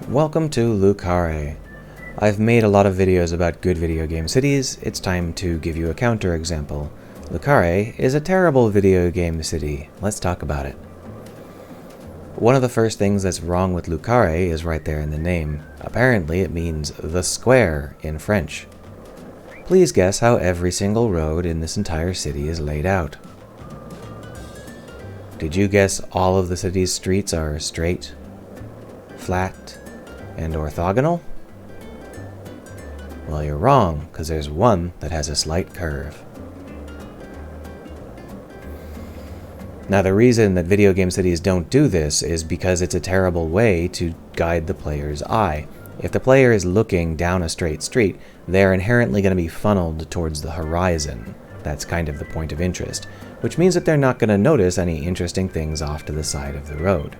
Welcome to Carré. I've made a lot of videos about good video game cities. It's time to give you a counterexample. Carré is a terrible video game city. Let's talk about it. One of the first things that's wrong with Carré is right there in the name. Apparently it means the square in French. Please guess how every single road in this entire city is laid out. Did you guess all of the city's streets are straight, flat, and orthogonal? Well, you're wrong, because there's one that has a slight curve. Now, the reason that video game cities don't do this is because it's a terrible way to guide the player's eye. If the player is looking down a straight street, they're inherently going to be funneled towards the horizon. That's kind of the point of interest, which means that they're not going to notice any interesting things off to the side of the road.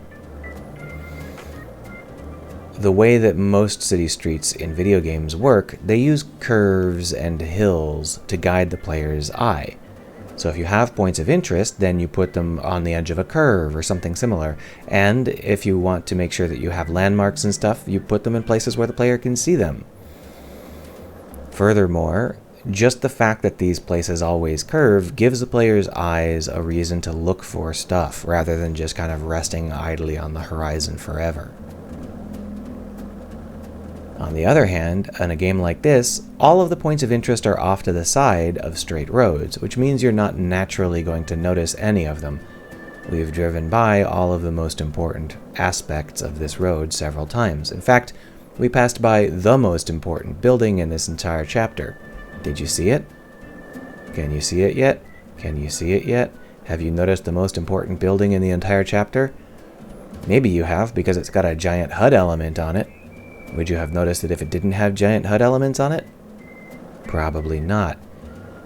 The way that most city streets in video games work, they use curves and hills to guide the player's eye. So if you have points of interest, then you put them on the edge of a curve or something similar. And if you want to make sure that you have landmarks and stuff, you put them in places where the player can see them. Furthermore, just the fact that these places always curve gives the player's eyes a reason to look for stuff, rather than just kind of resting idly on the horizon forever. On the other hand, in a game like this, all of the points of interest are off to the side of straight roads, which means you're not naturally going to notice any of them. We've driven by all of the most important aspects of this road several times. In fact, we passed by the most important building in this entire chapter. Did you see it? Can you see it yet? Can you see it yet? Have you noticed the most important building in the entire chapter? Maybe you have, because it's got a giant HUD element on it. Would you have noticed it if it didn't have giant HUD elements on it? Probably not.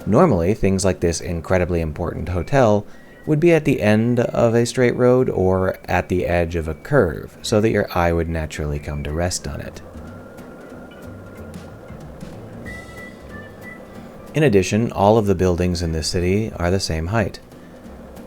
Normally, things like this incredibly important hotel would be at the end of a straight road or at the edge of a curve, so that your eye would naturally come to rest on it. In addition, all of the buildings in this city are the same height.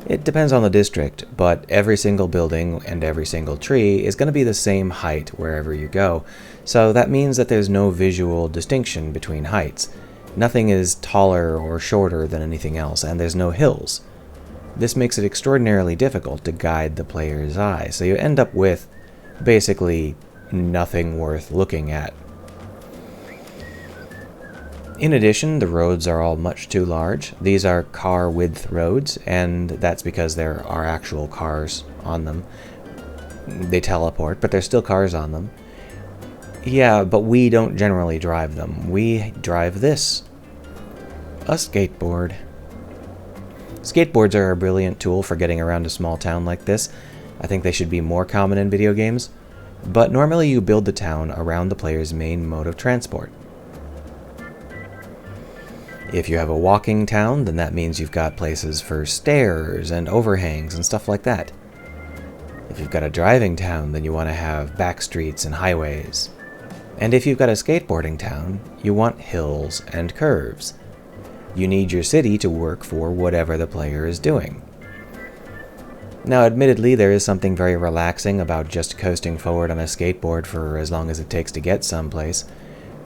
It depends on the district, but every single building and every single tree is going to be the same height wherever you go, so that means that there's no visual distinction between heights. Nothing is taller or shorter than anything else, and there's no hills. This makes it extraordinarily difficult to guide the player's eye, so you end up with basically nothing worth looking at. In addition, the roads are all much too large. These are car width roads, and that's because there are actual cars on them. They teleport, but there's still cars on them. Yeah, but we don't generally drive them. We drive this. A skateboard. Skateboards are a brilliant tool for getting around a small town like this. I think they should be more common in video games. But normally you build the town around the player's main mode of transport. If you have a walking town, then that means you've got places for stairs and overhangs and stuff like that. If you've got a driving town, then you want to have back streets and highways. And if you've got a skateboarding town, you want hills and curves. You need your city to work for whatever the player is doing. Now, admittedly, there is something very relaxing about just coasting forward on a skateboard for as long as it takes to get someplace.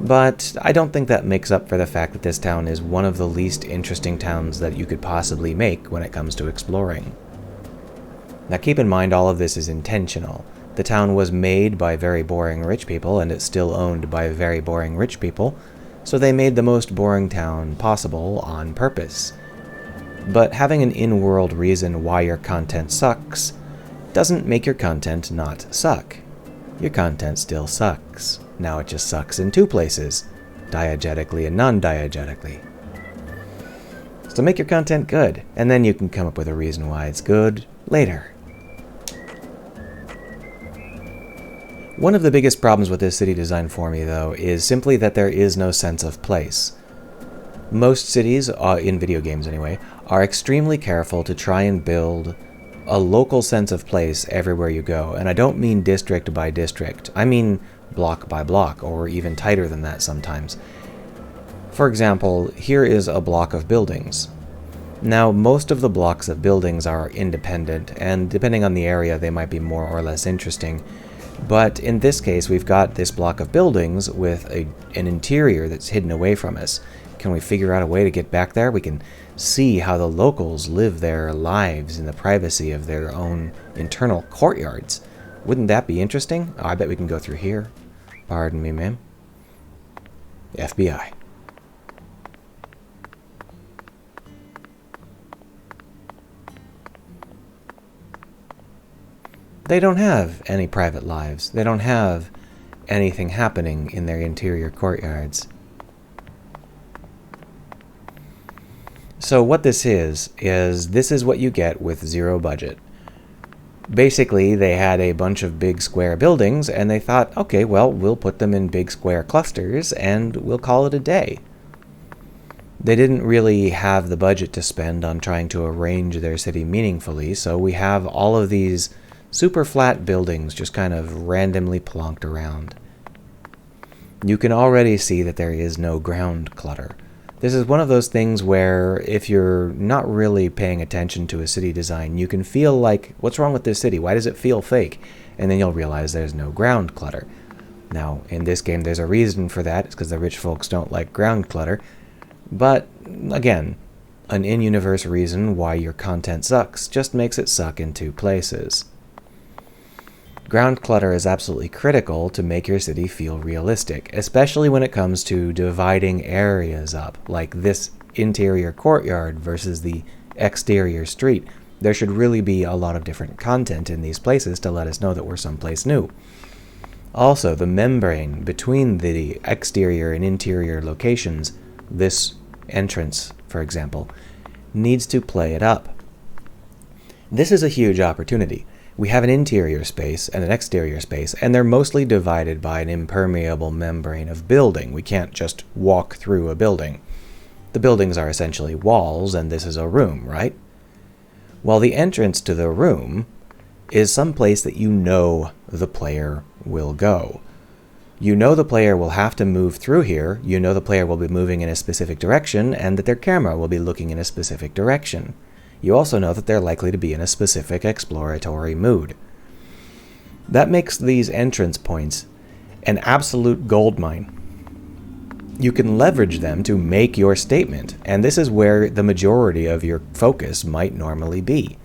But I don't think that makes up for the fact that this town is one of the least interesting towns that you could possibly make when it comes to exploring. Now keep in mind, all of this is intentional. The town was made by very boring rich people, and it's still owned by very boring rich people, so they made the most boring town possible on purpose. But having an in-world reason why your content sucks doesn't make your content not suck. Your content still sucks. Now it just sucks in two places, diegetically and non-diegetically. So make your content good, and then you can come up with a reason why it's good later. One of the biggest problems with this city design for me, though, is simply that there is no sense of place. Most cities, in video games anyway, are extremely careful to try and build a local sense of place everywhere you go, and I don't mean district by district. I mean block by block, or even tighter than that sometimes. For example, here is a block of buildings. Now, most of the blocks of buildings are independent, and depending on the area, they might be more or less interesting. But in this case, we've got this block of buildings with an interior that's hidden away from us. Can we figure out a way to get back there? We can see how the locals live their lives in the privacy of their own internal courtyards. Wouldn't that be interesting? Oh, I bet we can go through here. Pardon me, ma'am. FBI. They don't have any private lives. They don't have anything happening in their interior courtyards. So what this is this is what you get with zero budget. Basically, they had a bunch of big square buildings, and they thought, okay, well, we'll put them in big square clusters, and we'll call it a day. They didn't really have the budget to spend on trying to arrange their city meaningfully, so we have all of these super flat buildings just kind of randomly plonked around. You can already see that there is no ground clutter. This is one of those things where if you're not really paying attention to a city design, you can feel like, what's wrong with this city? Why does it feel fake? And then you'll realize there's no ground clutter. Now, in this game, there's a reason for that. It's because the rich folks don't like ground clutter. But, again, an in-universe reason why your content sucks just makes it suck in two places. Ground clutter is absolutely critical to make your city feel realistic, especially when it comes to dividing areas up, like this interior courtyard versus the exterior street. There should really be a lot of different content in these places to let us know that we're someplace new. Also, the membrane between the exterior and interior locations, this entrance, for example, needs to play it up. This is a huge opportunity. We have an interior space and an exterior space, and they're mostly divided by an impermeable membrane of building. We can't just walk through a building. The buildings are essentially walls, and this is a room, right? Well, the entrance to the room is someplace that you know the player will go. You know the player will have to move through here, you know the player will be moving in a specific direction, and that their camera will be looking in a specific direction. You also know that they're likely to be in a specific exploratory mood. That makes these entrance points an absolute goldmine. You can leverage them to make your statement, and this is where the majority of your focus might normally be.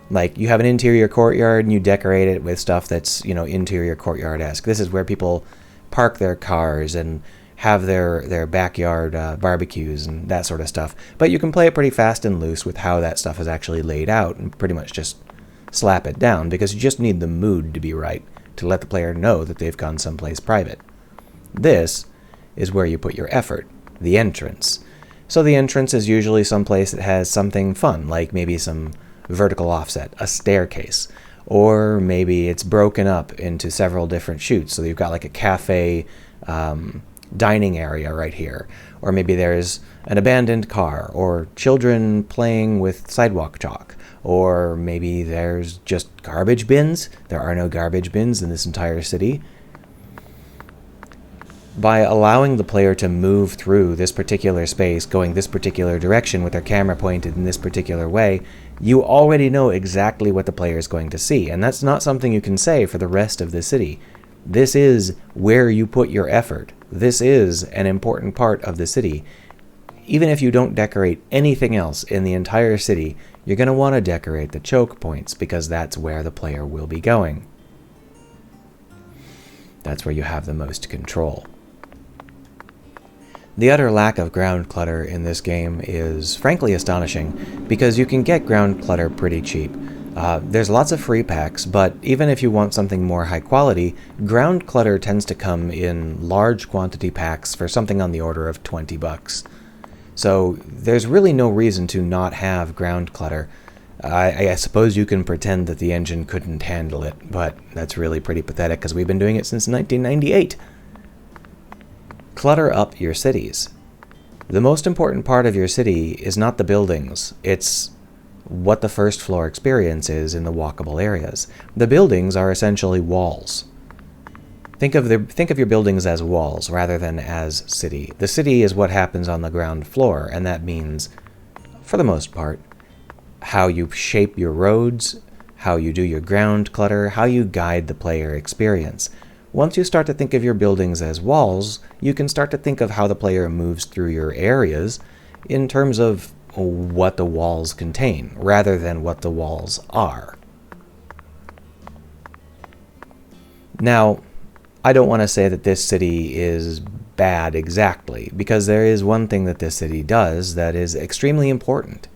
Like, you have an interior courtyard and you decorate it with stuff that's, interior courtyard-esque. This is where people park their cars and have their backyard barbecues and that sort of stuff. But you can play it pretty fast and loose with how that stuff is actually laid out and pretty much just slap it down, because you just need the mood to be right to let the player know that they've gone someplace private. This is where you put your effort, the entrance. So the entrance is usually someplace that has something fun, like maybe some vertical offset, a staircase, or maybe it's broken up into several different chutes. So you've got like a cafe, dining area right here, or maybe there's an abandoned car, or children playing with sidewalk chalk, or maybe there's just garbage bins. There are no garbage bins in this entire city. By allowing the player to move through this particular space, going this particular direction with their camera pointed in this particular way, you already know exactly what the player is going to see, and that's not something you can say for the rest of the city. This is where you put your effort. This is an important part of the city. Even if you don't decorate anything else in the entire city, you're going to want to decorate the choke points, because that's where the player will be going. That's where you have the most control. The utter lack of ground clutter in this game is frankly astonishing, because you can get ground clutter pretty cheap. There's lots of free packs, but even if you want something more high quality, ground clutter tends to come in large quantity packs for something on the order of $20. So there's really no reason to not have ground clutter. I suppose you can pretend that the engine couldn't handle it, but that's really pretty pathetic because we've been doing it since 1998. Clutter up your cities. The most important part of your city is not the buildings, it's what the first floor experience is in the walkable areas. The buildings are essentially walls. Think of your buildings as walls rather than as city. The city is what happens on the ground floor, and that means, for the most part, how you shape your roads, how you do your ground clutter, how you guide the player experience. Once you start to think of your buildings as walls, you can start to think of how the player moves through your areas in terms of what the walls contain, rather than what the walls are. Now, I don't want to say that this city is bad exactly, because there is one thing that this city does that is extremely important.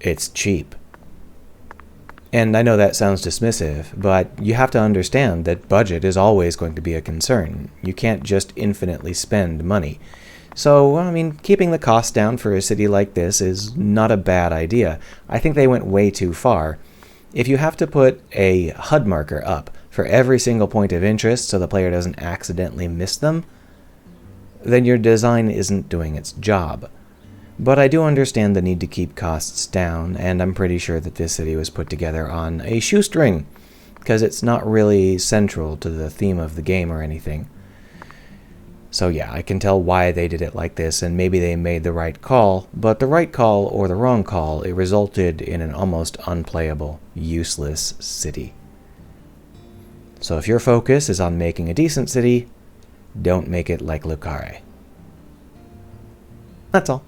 It's cheap. And I know that sounds dismissive, but you have to understand that budget is always going to be a concern. You can't just infinitely spend money. So, I mean, keeping the cost down for a city like this is not a bad idea. I think they went way too far. If you have to put a HUD marker up for every single point of interest so the player doesn't accidentally miss them, then your design isn't doing its job. But I do understand the need to keep costs down, and I'm pretty sure that this city was put together on a shoestring, because it's not really central to the theme of the game or anything. So yeah, I can tell why they did it like this, and maybe they made the right call, but the right call or the wrong call, it resulted in an almost unplayable, useless city. So if your focus is on making a decent city, don't make it like Carré. That's all.